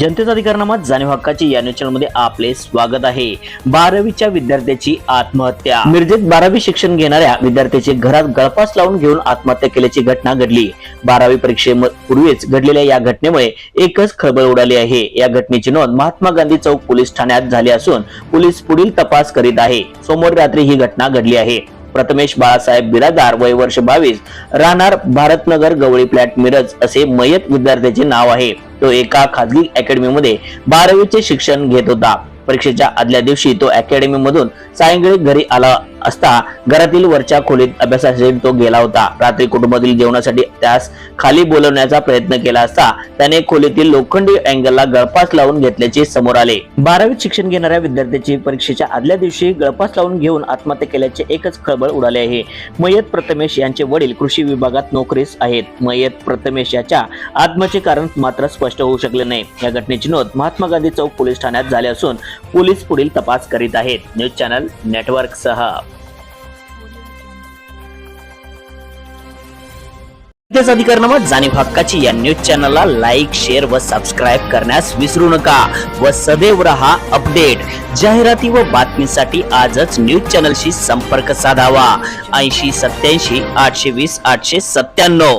जनतेचा अधिकारनामा जाणीव हक्काची या न्यूज चॅनल मध्ये आपले स्वागत आहे। 12वीच्या विद्यार्थ्याची आत्महत्या। मिरजेत 12वी शिक्षण घेणाऱ्या विद्यार्थ्याची घरात गळफास लावून घेऊन आत्महत्या केल्याची घटना घडली। 12वी परीक्षेपूर्वीच घडलेल्या या घटनेमुळे एकच खळबळ उडाली आहे। या घटनेची नोंद महात्मा गांधी चौक पोलीस ठाण्यात झाली असून पोलीस पुढील तपास करीत आहे। सोमवारी रात्री ही घटना घडली आहे। प्रथमेश बाळासाहेब बिरादार, वय वर्ष 22, राहणार भारतनगर, गवळी फ्लॅट, मिरज असे मयत विद्यार्थ्याचे नाव आहे। तो एका खाजगी अकॅडमीमध्ये 12वीचे शिक्षण घेत होता। परीक्षेच्या आदल्या दिवशी तो अकॅडमी मधून सायंकाळी घरी आला असता घरातील वरच्या खोलीत अभ्यासासाठी तो गेला होता। रात्री कुटुंबातील जेवणासाठी त्यास खाली बोलवण्याचा प्रयत्न केला असता त्याने खोलीतील लोखंडी अँगलला गळफास लावून घेतल्याचे समोर आले। 12वीत शिक्षण घेणाऱ्या विद्यार्थ्याची परीक्षेच्या आदल्या दिवशी गळफास लावून घेऊन आत्महत्या केल्याचे एकच खळबळ उडाले आहे। मयत प्रथमेश यांचे वडील कृषी विभागात नोकरीस आहेत। मयत प्रथमेश याच्या आत्महत्येचे कारण मात्र स्पष्ट होऊ शकले नाही। या घटनेची नोंद महात्मा गांधी चौक पोलीस ठाण्यात झाली असून पोलीस पुढील तपास करीत आहेत। न्यूज चॅनल नेटवर्क सह जनतेचा अधिकारनामा जाणीव हक्काची या न्यूज चॅनलला लाईक, शेअर व सबस्क्राईब करण्यास विसरू नका व सदैव रहा अपडेट। जाहिराती व बातमीसाठी आजच न्यूज चॅनलशी संपर्क साधावा। 80 87 820 897।